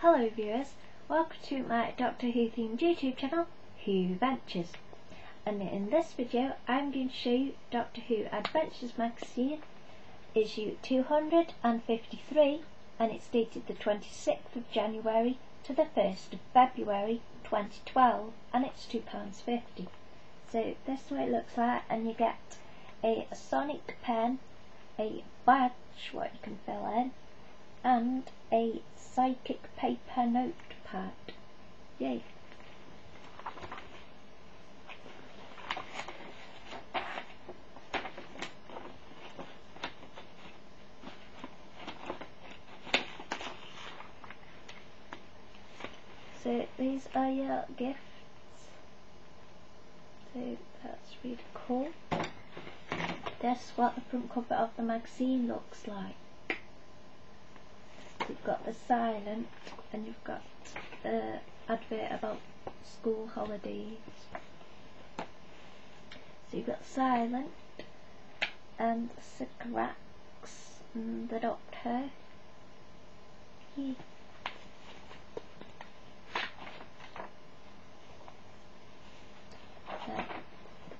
Hello viewers, welcome to my Doctor Who themed YouTube channel, Who Adventures. And in this video I'm going to show you Doctor Who Adventures magazine, issue 253, and it's dated the 26th of January to the 1st of February 2012, and it's £2.50. So this is what it looks like, and you get a sonic pen, a badge what you can fill in, and a psychic paper notepad. Yay! So these are your gifts. So that's really cool. That's what the front cover of the magazine looks like. You've got the silent, and you've got the advert about school holidays. So you've got silent and cigarettes and the Doctor. Yeah.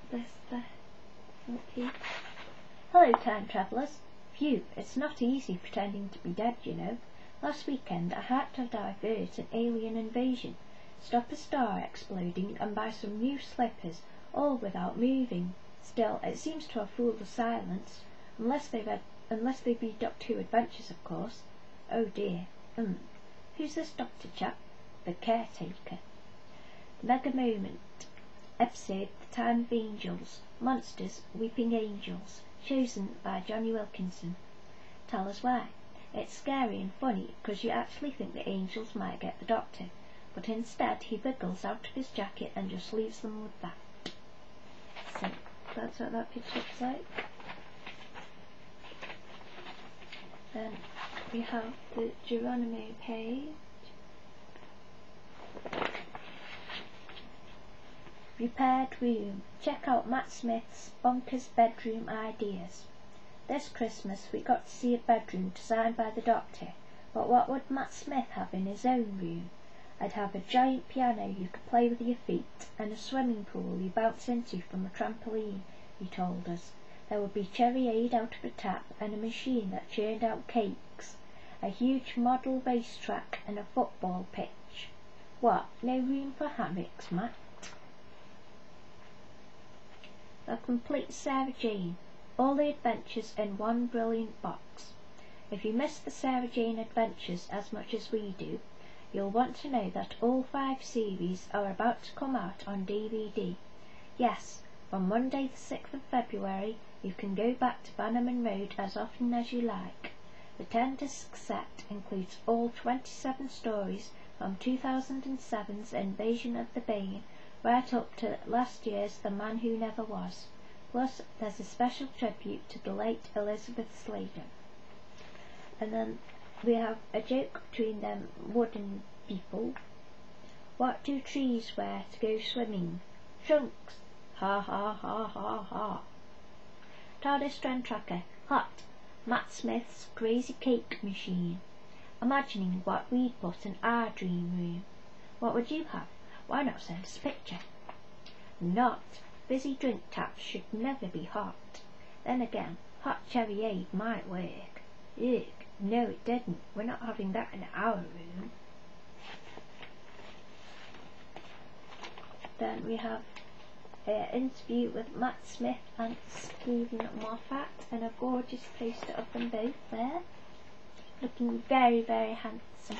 This there. Okay. Hello, time travellers. Phew, it's not easy pretending to be dead, you know. Last weekend I had to divert an alien invasion, stop a star exploding, and buy some new slippers, all without moving. Still, it seems to have fooled the silence, unless they be Doctor Who Adventures, of course. Oh dear. Who's this Doctor chap? The caretaker. Mega Moment. Episode The Time of Angels. Monsters, Weeping Angels. Chosen by Johnny Wilkinson. Tell us why. It's scary and funny because you actually think the angels might get the Doctor, but instead he wiggles out of his jacket and just leaves them with that. So that's what that picture looks like. Then we have the Geronimo page. Repaired room. Check out Matt Smith's bonkers bedroom ideas. This Christmas we got to see a bedroom designed by the Doctor, but what would Matt Smith have in his own room? I'd have a giant piano you could play with your feet, and a swimming pool you bounce into from a trampoline, he told us. There would be cherryade out of a tap, and a machine that churned out cakes, a huge model racetrack, and a football pitch. What, no room for hammocks, Matt? A complete Sarah Jane. All the adventures in one brilliant box. If you miss the Sarah Jane adventures as much as we do, you'll want to know that all 5 series are about to come out on DVD. Yes, on Monday the 6th of February you can go back to Bannerman Road as often as you like. The 10-disc set includes all 27 stories from 2007's Invasion of the Bane right up to last year's The Man Who Never Was. Plus, there's a special tribute to the late Elizabeth Sladen. And then we have a joke between them wooden people. What do trees wear to go swimming? Trunks. Ha ha ha ha ha. TARDIS Trend Tracker. Hot. Matt Smith's crazy cake machine. Imagining what we'd put in our dream room. What would you have? Why not send us a picture? Not. Busy drink taps should never be hot. Then again, hot cherryade might work. Ugh, no it didn't. We're not having that in our room. Then we have an interview with Matt Smith and Stephen Moffat, and a gorgeous poster of them both there, looking very, very handsome.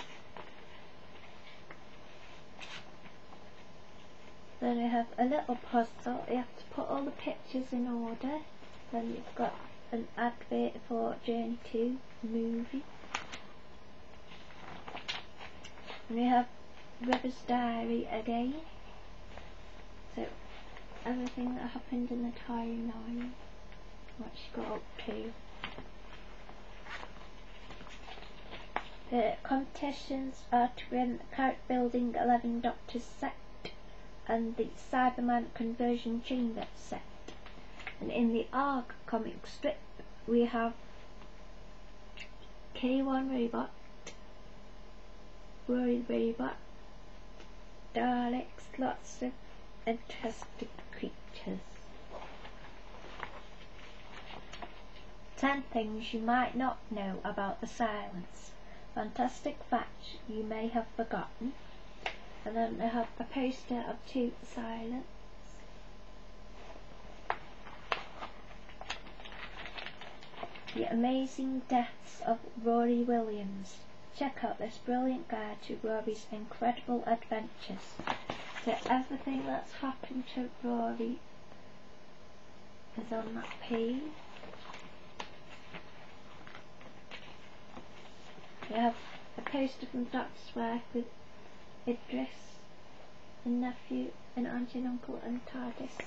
Then we have a little puzzle. You have to put all the pictures in order. Then you've got an advert for Journey 2 movie. And we have River's Diary again. So everything that happened in the timeline, what she got up to. The competitions are to win the Carrot Building 11 Doctors set and the Cyberman Conversion Chamber set. And in the ARG comic strip we have K1 Robot, Rory Weaver, Daleks, lots of interesting creatures. 10 things you might not know about the Silence. Fantastic facts you may have forgotten. And then they have a poster of To the Silence. The Amazing Deaths of Rory Williams. Check out this brilliant guide to Rory's incredible adventures. So everything that's happened to Rory is on that page. We have a poster from Doctor's Wife with Idris, the nephew, and auntie and uncle, and TARDIS.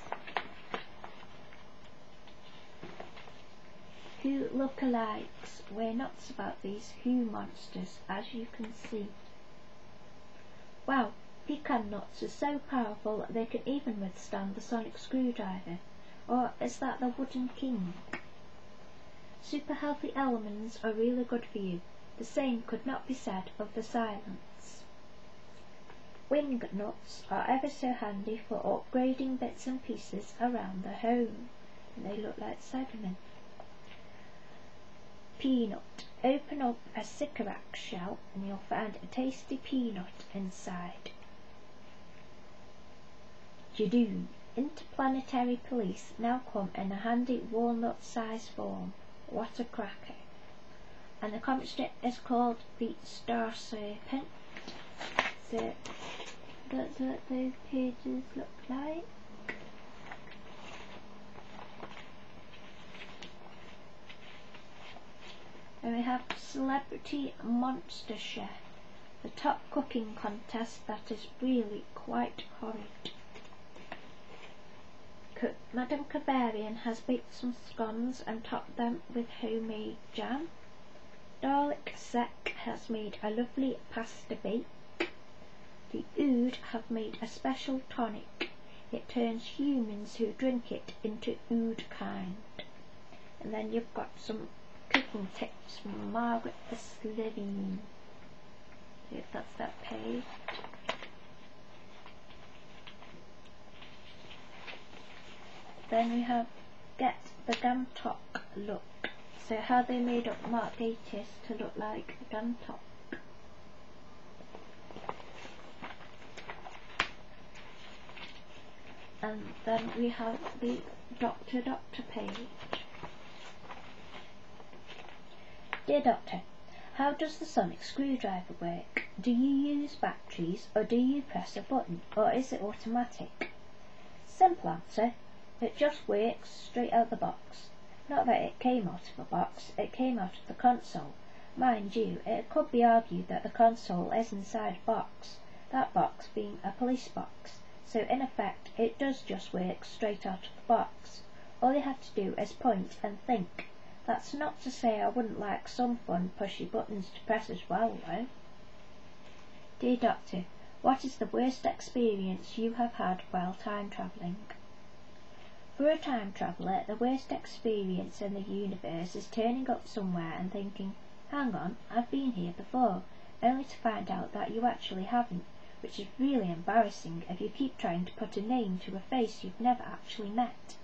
Who lookalikes? We're nuts about these Who monsters, as you can see. Wow, pecan nuts are so powerful that they can even withstand the sonic screwdriver. Or is that the Wooden King? Super healthy elements are really good for you. The same could not be said of the Silence. Wing nuts are ever so handy for upgrading bits and pieces around the home. And they look like Cybermen. Peanut. Open up a Sycorax shell and you'll find a tasty peanut inside. Judoon. Interplanetary police now come in a handy walnut-sized form. What a cracker. And the comic strip is called The Star Serpent. So that's what those pages look like. And we have Celebrity Monster Chef, the top cooking contest that is really quite horrid. Madame Kavarian has baked some scones and topped them with homemade jam. Dalek Sec has made a lovely pasta bake. The Ood have made a special tonic. It turns humans who drink it into Ood kind. And then you've got some cooking tips from Margaret the Slitheen. See if that's that page. Then we have Get the Gantok Look. So how they made up Mark Gatiss to look like Gantok. And then we have the Doctor page. Dear Doctor, how does the sonic screwdriver work? Do you use batteries or do you press a button or is it automatic? Simple answer. It just works straight out the box. Not that it came out of a box, it came out of the console. Mind you, it could be argued that the console is inside a box, that box being a police box, so in effect it does just work straight out of the box. All you have to do is point and think. That's not to say I wouldn't like some fun pushy buttons to press as well though. Dear Doctor, what is the worst experience you have had while time travelling? For a time traveller, the worst experience in the universe is turning up somewhere and thinking, hang on, I've been here before, only to find out that you actually haven't, which is really embarrassing if you keep trying to put a name to a face you've never actually met.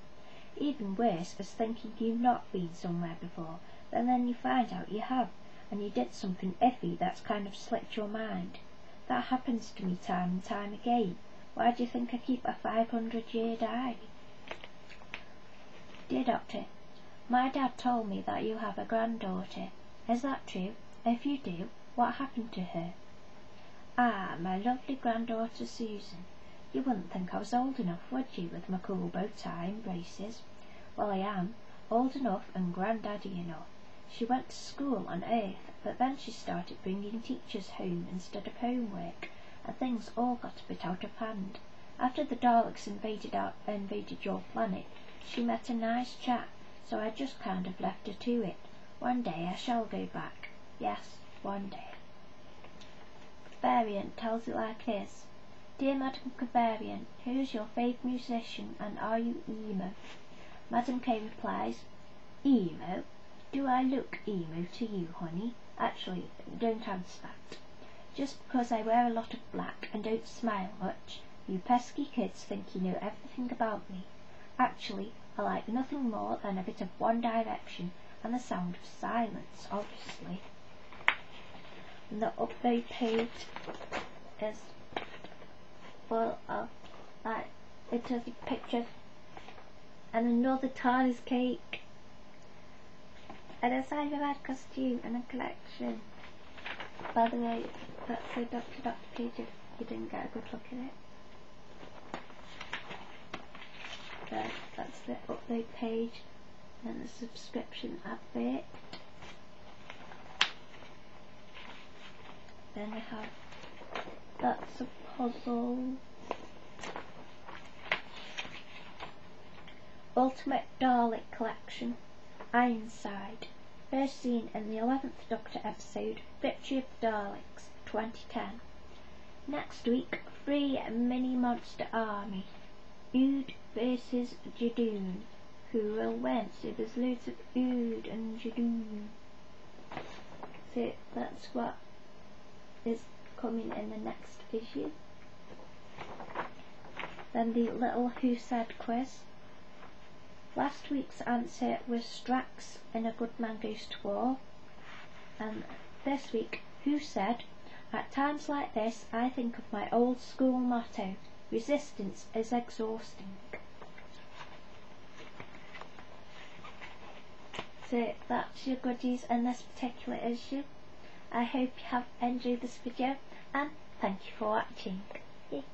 Even worse is thinking you've not been somewhere before, and then you find out you have, and you did something iffy that's kind of slipped your mind. That happens to me time and time again. Why do you think I keep a 500-year diary? Dear Doctor, my dad told me that you have a granddaughter. Is that true? If you do, what happened to her? Ah, my lovely granddaughter Susan. You wouldn't think I was old enough, would you, with my cool bow tie and braces? Well, I am, old enough and granddaddy enough. She went to school on Earth, but then she started bringing teachers home instead of homework, and things all got a bit out of hand. After the Daleks invaded your planet, she met a nice chap, so I just kind of left her to it. One day I shall go back. Yes, one day. Kavarian tells it like this. Dear Madame Kavarian, who is your favourite musician and are you emo? Madame K replies, emo? Do I look emo to you, honey? Actually, don't answer that. Just because I wear a lot of black and don't smile much, you pesky kids think you know everything about me. Actually, I like nothing more than a bit of One Direction and the sound of silence, obviously. And the upload page is full of, it has a picture and another TARDIS cake and a Cyberman costume and a collection. By the way, that's the Dr. page if you didn't get a good look at it. There, that's the upload page and the subscription advert. Then we have, that's a puzzle. Ultimate Dalek Collection, Ironside, first seen in the 11th Doctor episode, Victory of the Daleks, 2010. Next week, free mini monster army, Ood versus Judoon. Who will win? So there's loads of Ood and Judoon. So that's what is coming in the next issue. Then the little Who Said quiz. Last week's answer was Strax in A Good Man Goes to War. And this week, Who said, at times like this I think of my old school motto, resistance is exhausting. So that's your goodies in this particular issue. I hope you have enjoyed this video and thank you for watching. Yay.